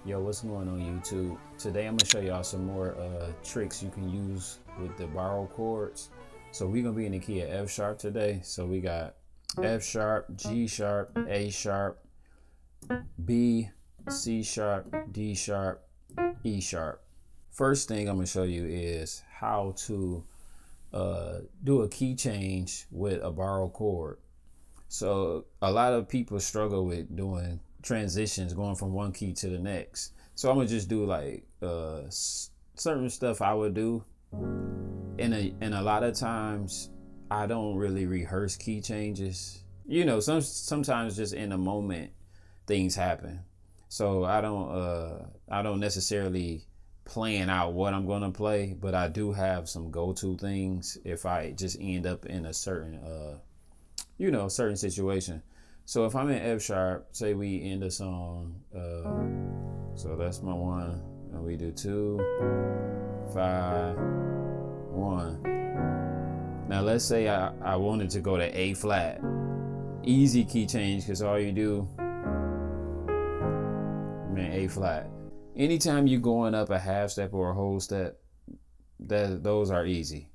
Yo, what's going on YouTube? Today I'm gonna show y'all some more tricks you can use with the borrowed chords. So we're gonna be in the key of F sharp today. So we got F sharp, G sharp, A sharp, B, C sharp, D sharp, E sharp. First thing I'm gonna show you is how to do a key change with a borrowed chord. So a lot of people struggle with doing transitions, going from one key to the next. So I'm gonna just do like certain stuff I would do, and a lot of times I don't really rehearse key changes. You know, sometimes just in a moment things happen. So I don't necessarily plan out what I'm gonna play, but I do have some go-to things if I just end up in a certain certain situation. So if I'm in F sharp, say we end a song, so that's my one, and we do 2, 5, 1. Now let's say I wanted to go to A flat. Easy key change, because all you do, man, A flat. Anytime you're going up a half step or a whole step, those are easy.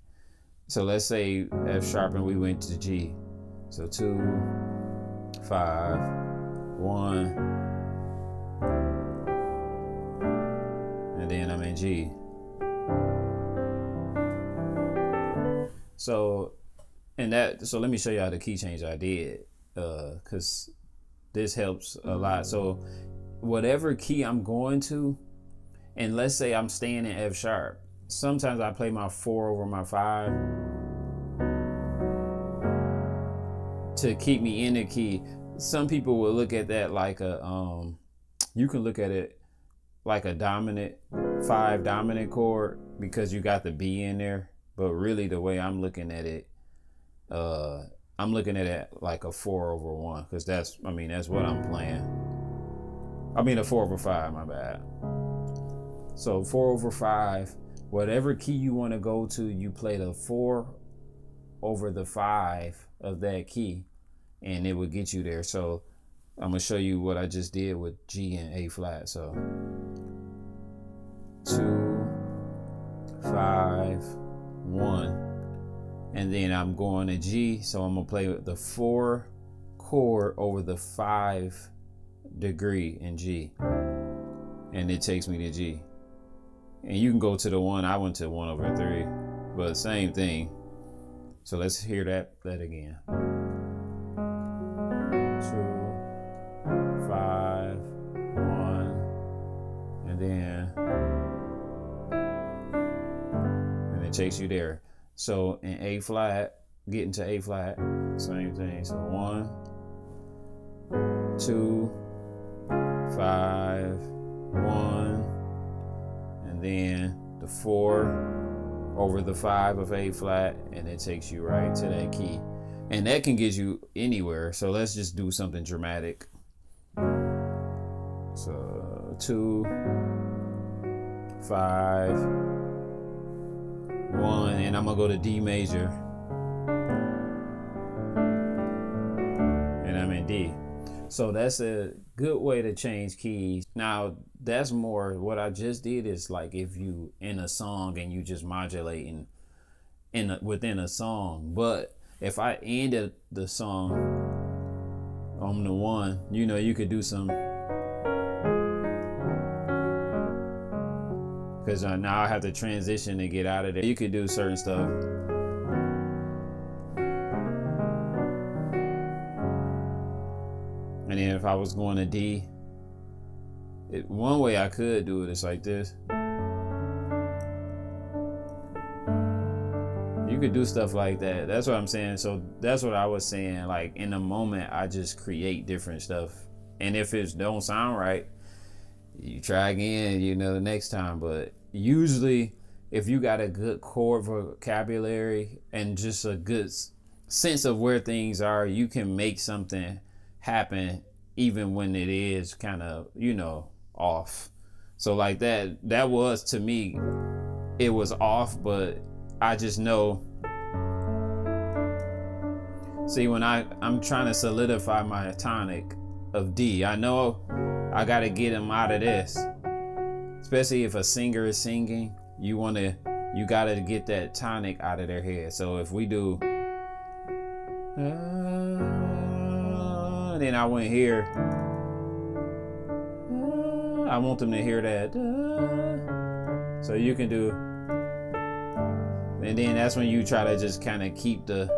So let's say F sharp and we went to G. So 2, 5, 1, and then I'm in G. So let me show y'all the key change I did, because this helps a lot. So whatever key I'm going to, and let's say I'm staying in F sharp, sometimes I play my 4 over my 5 to keep me in the key. Some people will look at that like you can look at it like a dominant 5 dominant chord because you got the B in there. But really the way I'm looking at it, I'm looking at it like a 4 over 1, because that's what I'm playing. I mean a 4 over 5, my bad. So 4 over 5, whatever key you want to go to, you play the 4 over the 5 of that key, and it would get you there. So I'm gonna show you what I just did with G and A flat. So 2, 5, 1, and then I'm going to G. So I'm gonna play the 4 chord over the 5 degree in G, and it takes me to G. And you can go to the 1. I went to 1 over 3, but same thing. So let's hear that again. 2, 5, 1, and it takes you there. So in A flat, getting to A flat, same thing. So 1, 2, 5, 1, and then the 4 over the 5 of A flat, and it takes you right to that key. And that can get you anywhere. So let's just do something dramatic. So 2, 5, 1, and I'm gonna go to D major, and I'm in D. So that's a good way to change keys. Now that's more what I just did is like if you in a song and you just modulating within a song. But if I ended the song on the 1, you could do some, because now I have to transition to get out of there. You could do certain stuff. And then if I was going to D, one way I could do it is like this. You could do stuff like that. That's what I'm saying. So that's what I was saying. Like in the moment, I just create different stuff. And if it don't sound right, you try again, the next time. But usually, if you got a good chord vocabulary and just a good sense of where things are, you can make something happen even when it is kind of off. So like that was, to me, it was off, but I just know, see, when I'm trying to solidify my tonic of D, I know I gotta get them out of this. Especially if a singer is singing, you gotta get that tonic out of their head. So if we do, then I went here. I want them to hear that. So you can do, and then that's when you try to just kind of keep the.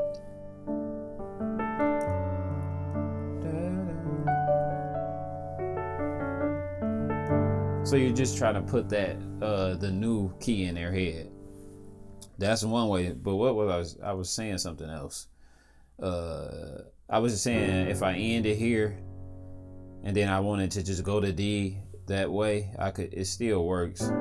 So you're just trying to put that the new key in their head. That's one way. But what was I was saying something else. I was just saying if I end it here, and then I wanted to just go to D that way, I could. It still works.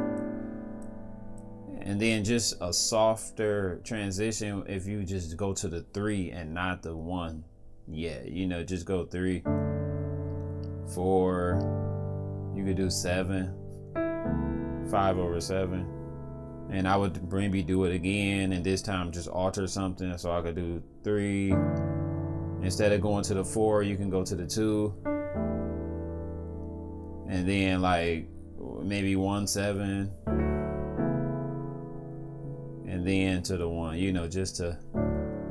And then just a softer transition if you just go to the 3 and not the 1. Yeah, you know, just go 3, 4. You could do 7, 5/7. And I would maybe do it again, and this time just alter something. So I could do 3. Instead of going to the 4, you can go to the 2. And then like maybe 1/7. And then to the 1, you know, just to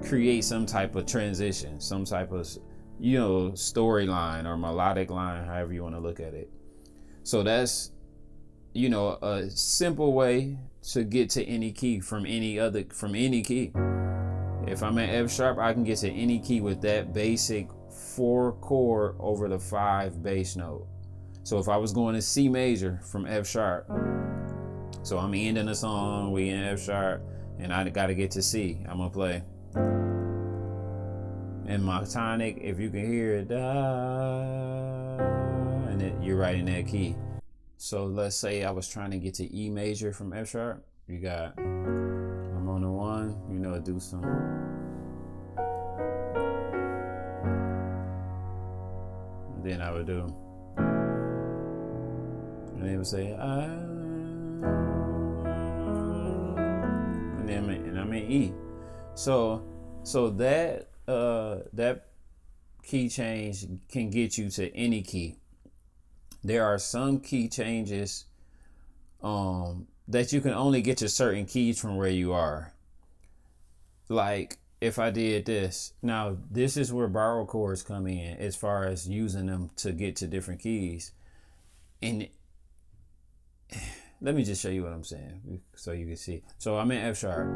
create some type of transition, some type of, you know, storyline or melodic line, however you want to look at it. So that's, you know, a simple way to get to any key from any key. If I'm at F sharp, I can get to any key with that basic 4 chord over the 5 bass note. So if I was going to C major from F sharp, so I'm ending the song, we in F sharp, and I got to get to C. I'm gonna play. And my tonic, if you can hear it, and you're right in that key. So let's say I was trying to get to E major from F sharp. You got, I'm on the 1, you know, do some. And then I would do, and they would say, and I'm in E. So that that key change can get you to any key. There are some key changes that you can only get to certain keys from where you are. Like if I did this, now this is where borrow chords come in as far as using them to get to different keys. And let me just show you what I'm saying so you can see. So I'm in F sharp.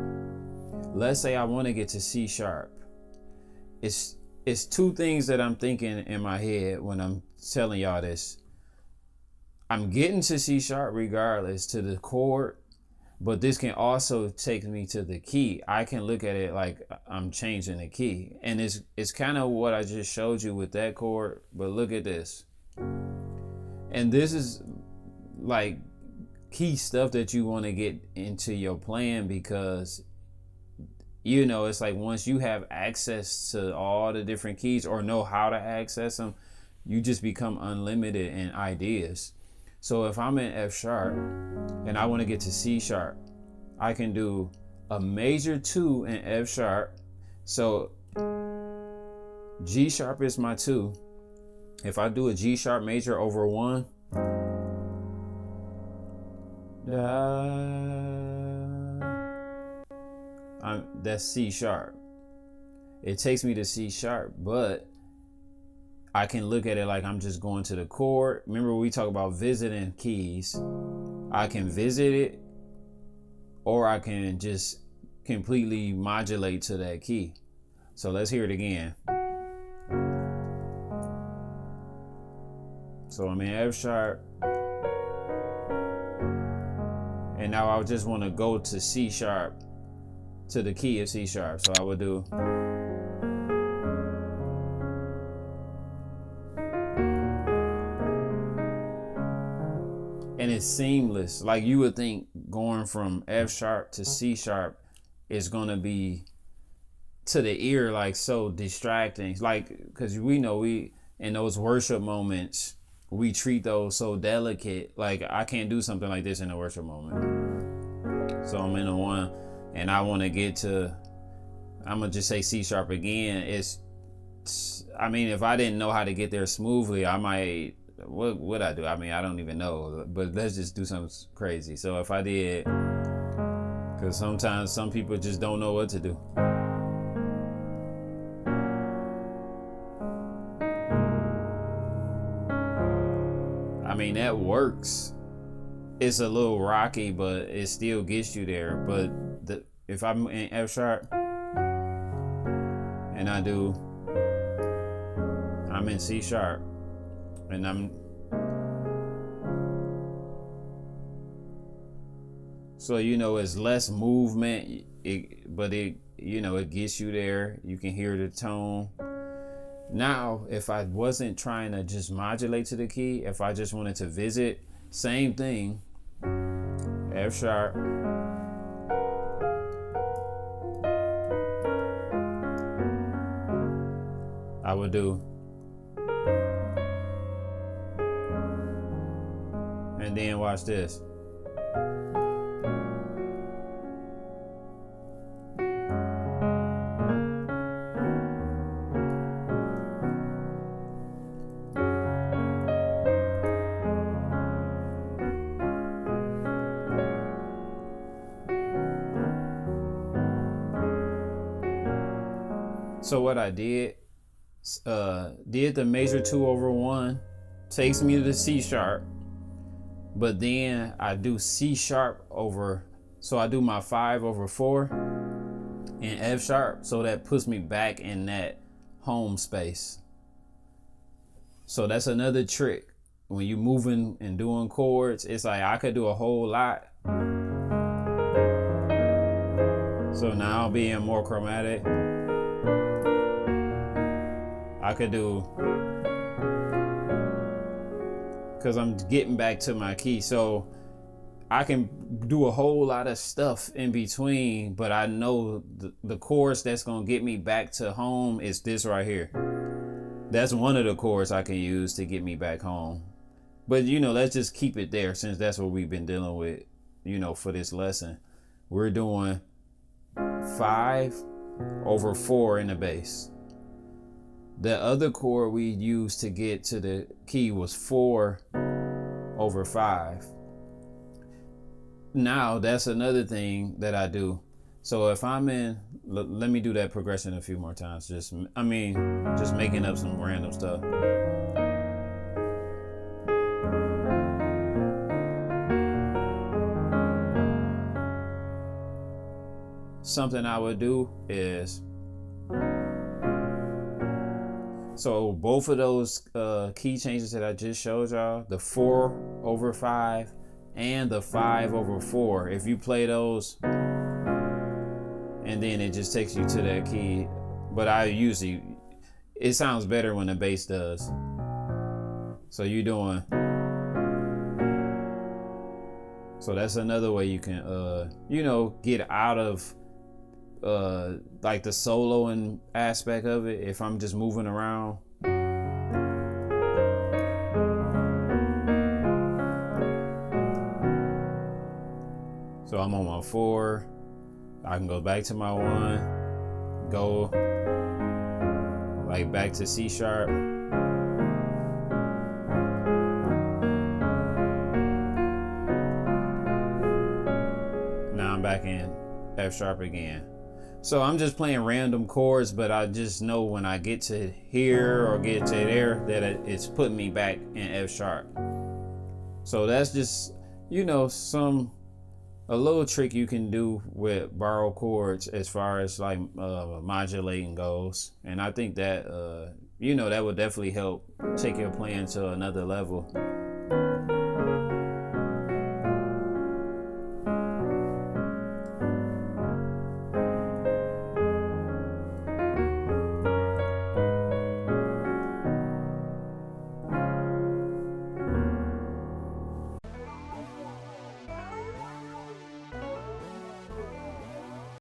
Let's say I want to get to C sharp. It's 2 things that I'm thinking in my head when I'm telling y'all this. I'm getting to C sharp regardless to the chord, but this can also take me to the key. I can look at it like I'm changing the key. And it's kind of what I just showed you with that chord, but look at this. And this is like key stuff that you want to get into your playing, because you know, it's like once you have access to all the different keys or know how to access them, you just become unlimited in ideas. So if I'm in F sharp and I want to get to C sharp, I can do a major 2 in F sharp. So G sharp is my 2. If I do a G sharp major over 1, that's C sharp. It takes me to C sharp, but I can look at it like I'm just going to the chord. Remember we talk about visiting keys. I can visit it, or I can just completely modulate to that key. So let's hear it again. So I'm in F sharp. And now I just want to go to C sharp, to the key of C sharp. So I would do. And it's seamless. Like you would think going from F sharp to C sharp is going to be to the ear like so distracting. Like, because we know we, in those worship moments, we treat those so delicate. Like I can't do something like this in a worship moment. So I'm in a 1 and I want to get to, I'm going to just say C sharp again. I mean, if I didn't know how to get there smoothly, I might what would I do? I mean, I don't even know, but let's just do something crazy. So if I did, because sometimes some people just don't know what to do. I mean, that works. It's a little rocky, but it still gets you there. But if I'm in F sharp and I'm in C sharp and so it's less movement, but it gets you there. You can hear the tone. Now, if I wasn't trying to just modulate to the key, if I just wanted to visit, same thing. F sharp. I would do. And then watch this. So what I did the major 2 over 1, takes me to the C sharp, but then I do C sharp over, so I do my 5 over 4 in F sharp, so that puts me back in that home space. So that's another trick. When you moving and doing chords, it's like I could do a whole lot. So now being more chromatic, I could do, because I'm getting back to my key. So I can do a whole lot of stuff in between, but I know the chorus that's going to get me back to home is this right here. That's one of the chords I can use to get me back home. But, let's just keep it there, since that's what we've been dealing with, for this lesson. We're doing 5 over 4 in the bass. The other chord we used to get to the key was 4 over 5. Now that's another thing that I do. So if I'm in, let me do that progression a few more times. Just making up some random stuff. Something I would do is, so both of those key changes that I just showed y'all, the 4 over 5 and the 5 over 4, if you play those, and then it just takes you to that key. But it sounds better when the bass does. So you're doing, so that's another way you can, get out of like the soloing aspect of it. If I'm just moving around, so I'm on my 4, I can go back to my 1, go like back to C sharp, now I'm back in F sharp again. So I'm just playing random chords, but I just know when I get to here or get to there that it's putting me back in F sharp. So that's just, a little trick you can do with borrowed chords as far as like modulating goes. And I think that, that would definitely help take your playing to another level.